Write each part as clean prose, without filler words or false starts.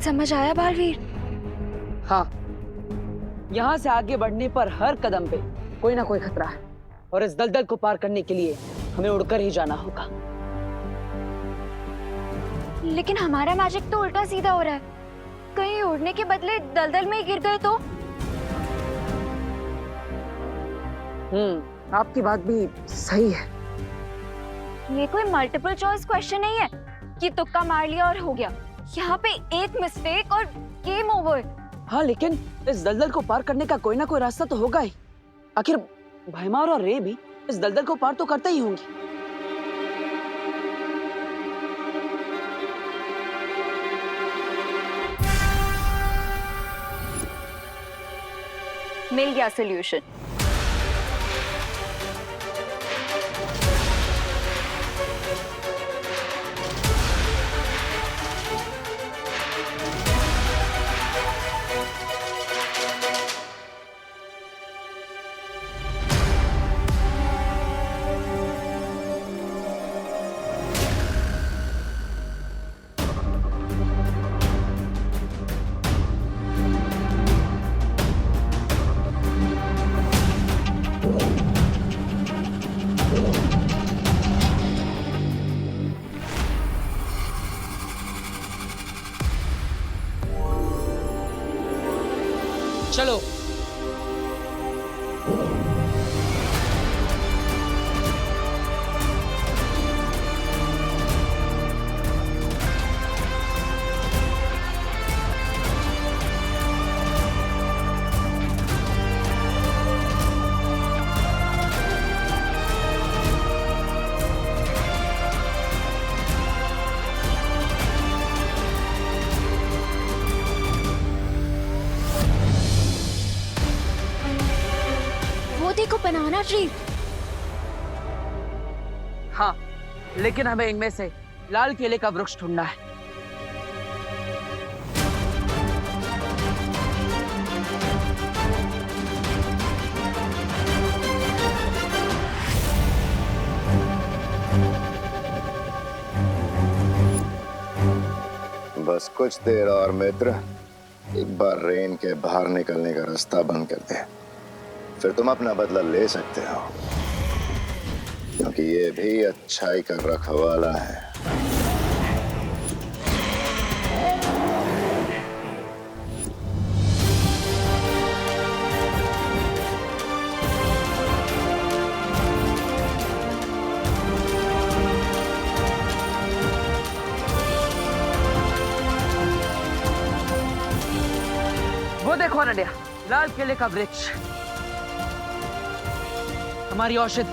समझ आया बालवीर? हाँ, यहाँ से आगे बढ़ने पर हर कदम पे कोई ना कोई खतरा है और इस दलदल को पार करने के लिए हमें उड़कर ही जाना होगा। लेकिन हमारा मैजिक तो उल्टा सीधा हो रहा है। कहीं उड़ने के बदले दलदल में ही गिर गए तो? आपकी बात भी सही है। ये कोई मल्टीपल चॉइस क्वेश्चन नहीं है कि तुक्का मार लिया और हो गया। यहाँ पे एक मिस्टेक और गेम ओवर। हाँ, लेकिन इस दलदल को पार करने का कोई ना कोई रास्ता तो होगा ही। आखिर भैमार और रे भी इस दलदल को पार तो करते ही होंगी। मिल गया सोल्यूशन। चलो। को बनाना ट्री। हाँ, लेकिन हमें इनमें से लाल केले का वृक्ष ढूंढना है। बस कुछ देर और मित्र, एक बार रेन के बाहर निकलने का रास्ता बंद कर दे, फिर तुम अपना बदला ले सकते हो, क्योंकि ये भी अच्छाई का रखवाला है। वो देखो अनन्या, लाल केले का वृक्ष, हमारी औषधि।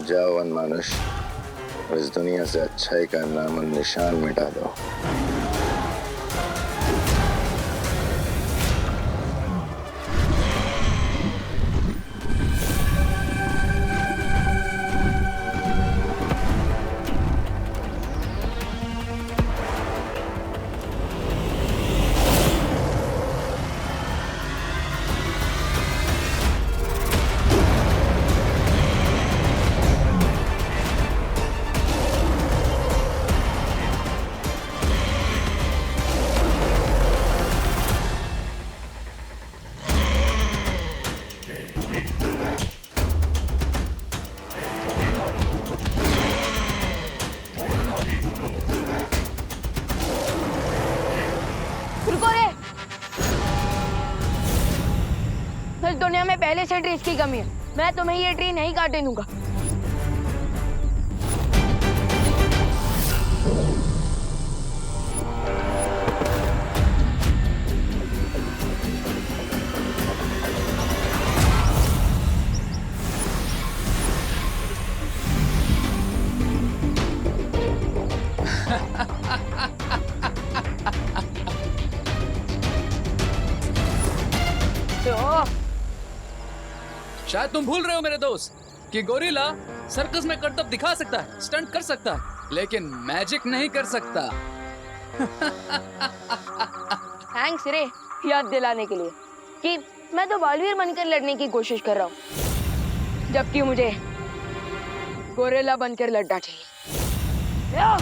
जाओ वनमानुष, इस दुनिया से अच्छाई का नाम और निशान मिटा दो। दुनिया में पहले से ट्रीज की कमी है। मैं तुम्हें ये ट्री नहीं काटने दूंगा। शायद तुम भूल रहे हो मेरे दोस्त कि गोरिल्ला सर्कस में करतब दिखा सकता है, स्टंट कर सकता है, लेकिन मैजिक नहीं कर सकता। थैंक्स रे याद दिलाने के लिए कि मैं तो बालवीर बनकर लड़ने की कोशिश कर रहा हूँ, जबकि मुझे गोरेला बनकर लड़ना चाहिए। या!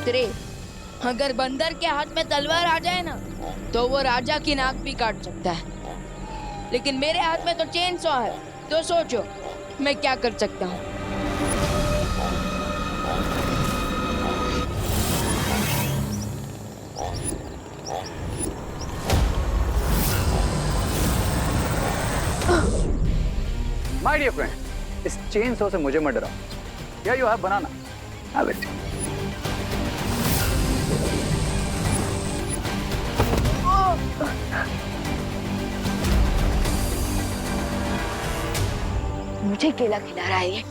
तेरे अगर बंदर के हाथ में तलवार आ जाए ना तो वो राजा की नाक भी काट सकता है, लेकिन मेरे हाथ में तो चेन सॉ है, तो सोचो मैं क्या कर सकता हूँ। माय डियर फ्रेंड, इस चेन सॉ से मुझे मत डराओ। या you have banana, have it. मुझे केला खिला रहा है ये।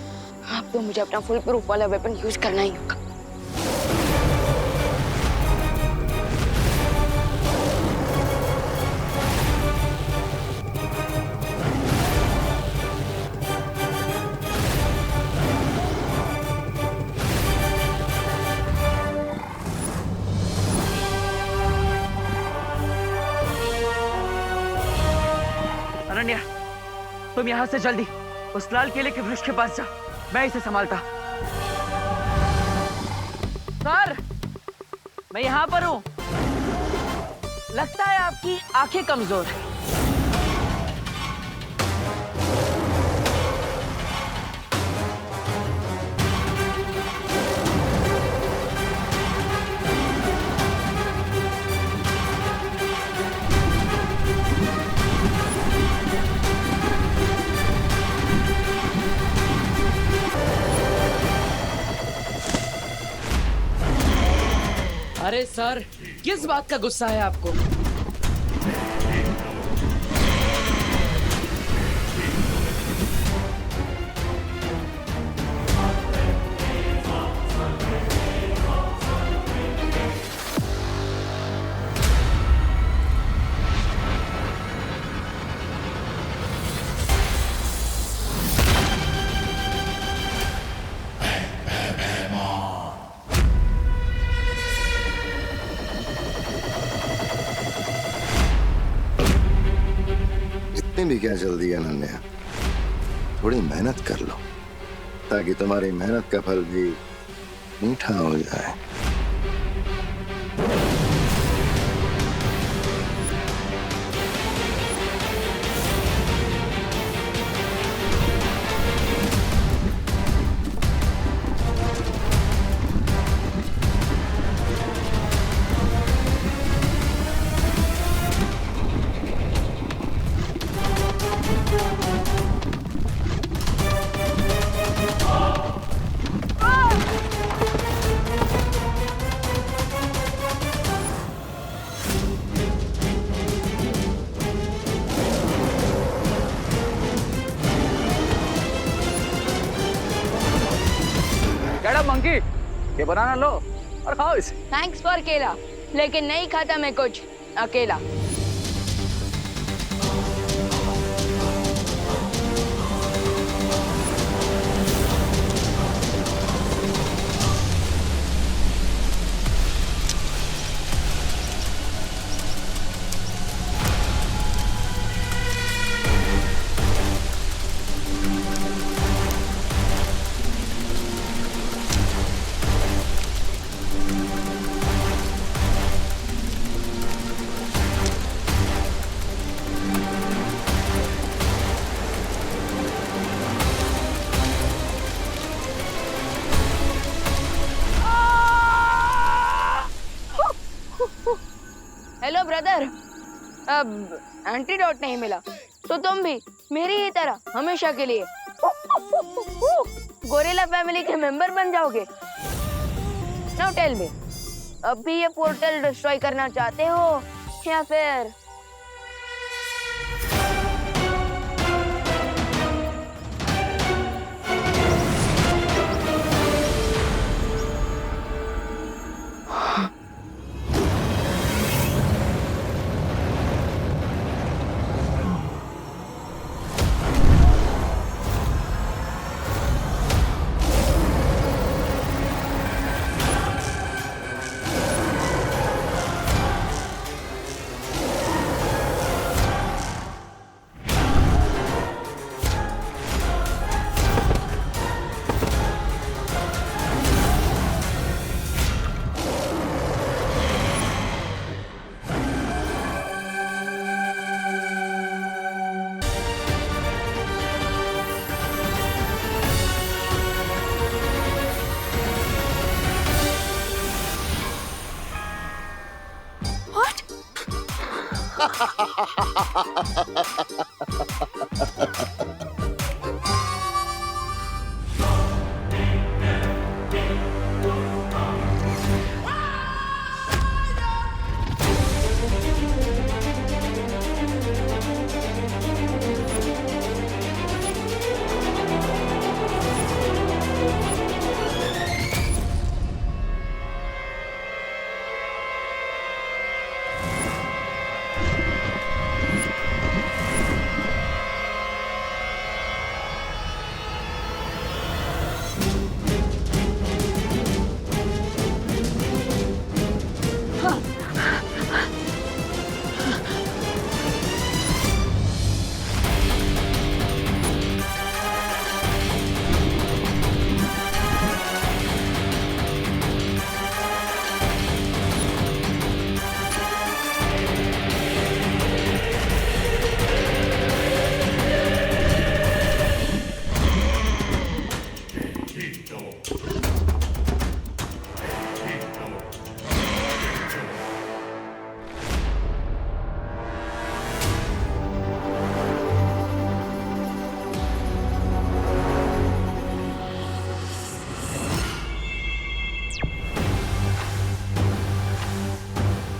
अब तो मुझे अपना फुल प्रूफ वाला वेपन यूज करना ही होगा। अनन्या, तुम यहाँ से जल्दी उस लाल केले के वृक्ष के पास जा, मैं इसे संभालता। सर, मैं यहाँ पर हूँ। लगता है आपकी आंखें कमजोर हैं। अरे सर, किस बात का गुस्सा है आपको? भी क्या जल्दी है अनन्या, थोड़ी मेहनत कर लो ताकि तुम्हारी मेहनत का फल भी मीठा हो जाए। मंकी, ये बनाना लो और खाओ इसे। थैंक्स फॉर केला, लेकिन नहीं खाता मैं कुछ अकेला। Hello brother. अब एंटीडोट नहीं मिला तो तुम भी मेरी ही तरह हमेशा के लिए गोरिल्ला फैमिली के मेंबर बन जाओगे। नाउ टेल मी, अब भी ये पोर्टल डिस्ट्रॉय करना चाहते हो या फिर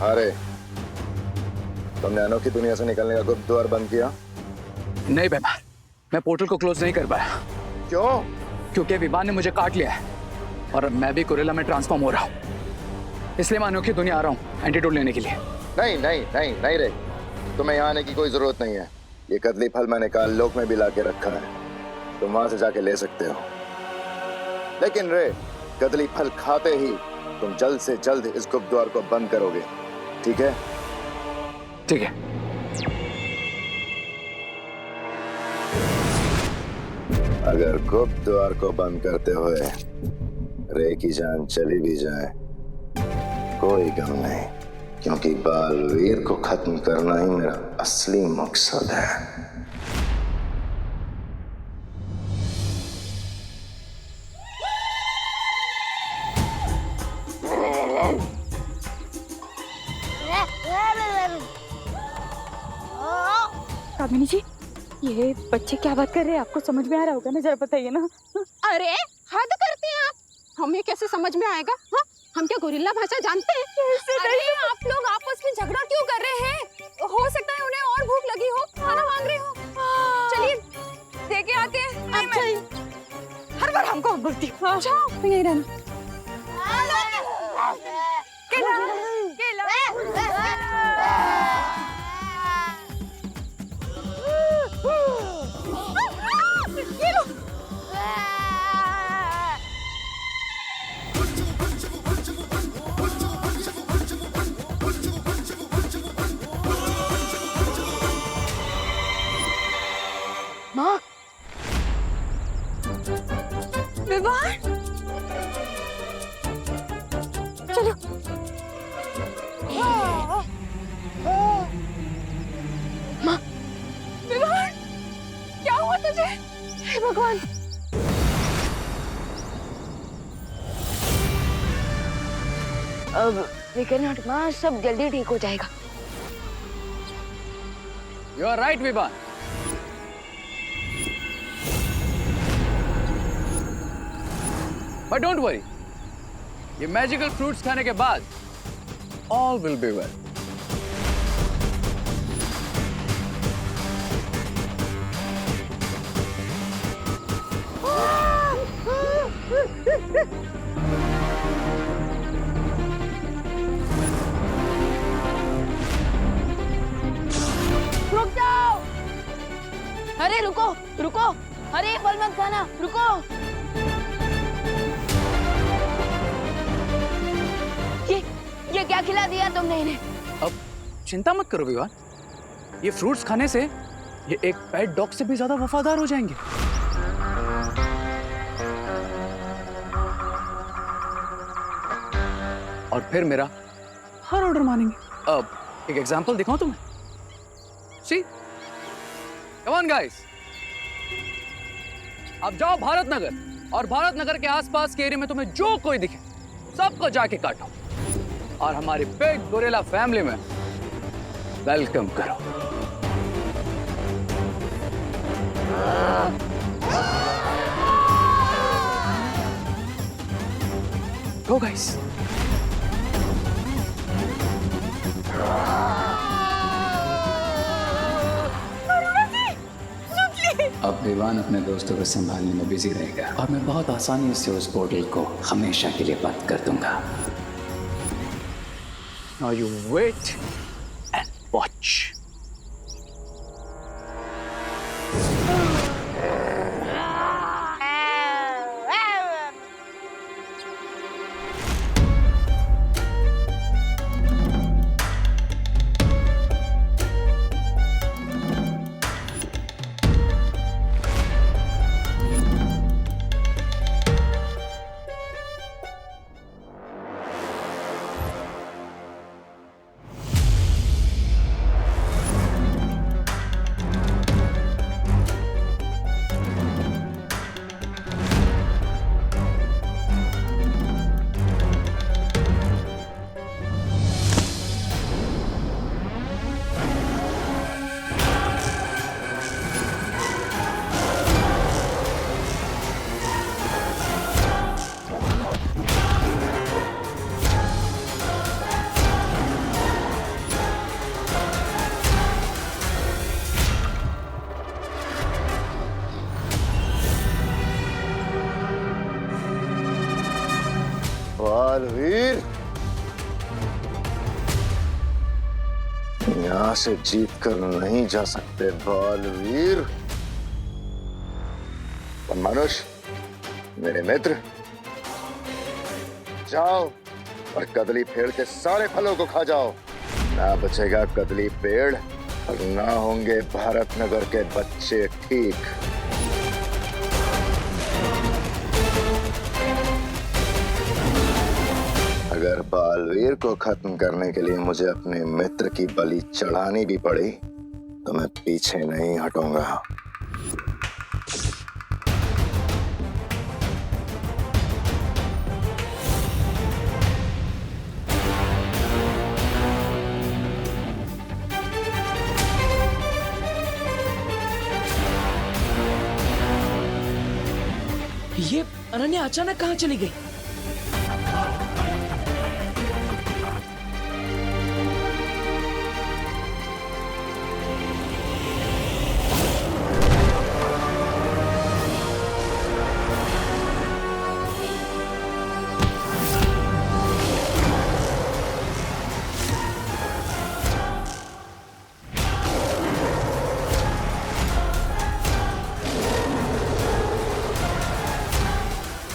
अरे तुमने अनोखी दुनिया से निकलने का गुप्त द्वार बंद किया? नहीं बेमार, मैं पोर्टल को क्लोज नहीं कर पाया। क्यों? क्योंकि विमान ने मुझे काट लिया है और अब मैं भी गोरिल्ला में ट्रांसफॉर्म हो रहा हूँ। इसलिए मैं अनोखी दुनिया आ रहा हूँ एंटीडोट लेने के लिए। नहीं नहीं नहीं नहीं रे, तुम्हें यहाँ आने की कोई जरूरत नहीं है। ये कदली फल मैंने काल लोक में भी ला के रखा है, तुम वहां से जाके ले सकते हो। लेकिन रे, कदली फल खाते ही तुम जल्द से जल्द इस गुप्त द्वार को बंद करोगे, ठीक है? ठीक है। अगर गुप्त द्वार को बंद करते हुए रे की जान चली भी जाए कोई गम नहीं, क्योंकि बालवीर को खत्म करना ही मेरा असली मकसद है। कामिनी जी, ये बच्चे क्या बात कर रहे हैं? आपको समझ में आ रहा होगा ना, जरा बताइए ना। अरे हद करते हैं आप, हमें कैसे समझ में आएगा? हाँ, हम क्या गोरिल्ला भाषा जानते हैं? अरे आप लोग आपस में झगड़ा क्यों कर रहे हैं? हो सकता है उन्हें और भूख लगी हो, खाना मांग रहे हो। चलिए देखे आते हैं। अच्छा, हर बार हमको बोलती हो। जाओ यही रहना। माँ, विवाह, चलो। माँ, विवाह, क्या हुआ तुझे? हे भगवान। अब वी कैन नॉट, माँ, सब जल्दी ठीक हो जाएगा। You are right, Vivaan. But don't worry, ये मैजिकल फ्रूट्स खाने के बाद all will be well. रुक जाओ! अरे रुको, रुको! अरे फल मत खाना, रुको! ये क्या खिला दिया तुमने इन्हें? अब चिंता मत करो विवान, ये फ्रूट्स खाने से ये एक पेट डॉग से भी ज्यादा वफादार हो जाएंगे। और फिर मेरा हर ऑर्डर मानेंगे। अब एक एग्जांपल दिखाऊं तुम्हें? सी, कम ऑन गाइस, अब जाओ भारत नगर और भारत नगर के आसपास के एरिया में तुम्हें जो कोई दिखे सबको जाके काटो और हमारी बिग गोरिल्ला फैमिली में वेलकम करो। Go guys. अब विवान अपने दोस्तों को संभालने में बिजी रहेगा और मैं बहुत आसानी से उस पोर्टल को हमेशा के लिए बंद कर दूंगा। Now you wait and watch. Baalveer, यहां से जीत कर नहीं जा सकते बालवीर। मनुष्य, मेरे मित्र, जाओ और कदली पेड़ के सारे फलों को खा जाओ। ना बचेगा कदली पेड़ और ना होंगे भारत नगर के बच्चे ठीक। अगर बालवीर को खत्म करने के लिए मुझे अपने मित्र की बलि चढ़ानी भी पड़ी तो मैं पीछे नहीं हटूंगा। ये अनन्या अचानक कहाँ चली गई?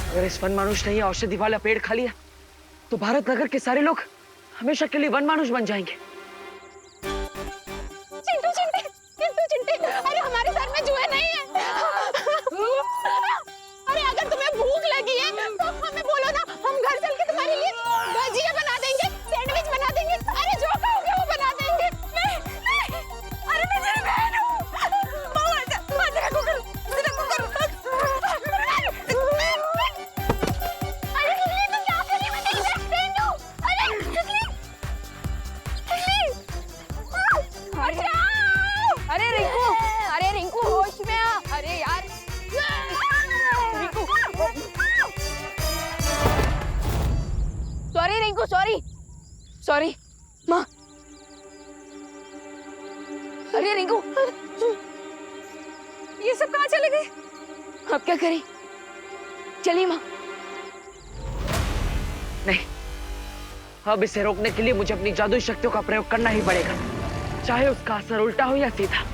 अगर इस वन मानुष ने ये औषधि वाला पेड़ खा लिया तो भारत नगर के सारे लोग हमेशा के लिए वन मानुष बन जाएंगे। चिंटू चिंटे, चिंटू चिंटे, अरे हमारे सर में जुए नहीं है। अरे अगर तुम्हें भूख लगी है तो हमें बोलो ना, हम घर चल के तुम्हारे लिए भजिया बना देंगे, सैंडविच बना देंगे। अरे जो कहोगे वो बना देंगे। नहीं, नहीं, अरे मैं तेरी बहन हूँ। अरे तुम क्या कर रही हो? मैं तेरी बेस्ट फ्रेंड हूँ। अरे सॉरी रिंकू, सॉरी सॉरी माँ। अरे रिंकू, ये सब कहाँ चले गए? अब क्या करें? चलिए माँ। नहीं, अब इसे रोकने के लिए मुझे अपनी जादुई शक्तियों का प्रयोग करना ही पड़ेगा, चाहे उसका असर उल्टा हो या सीधा।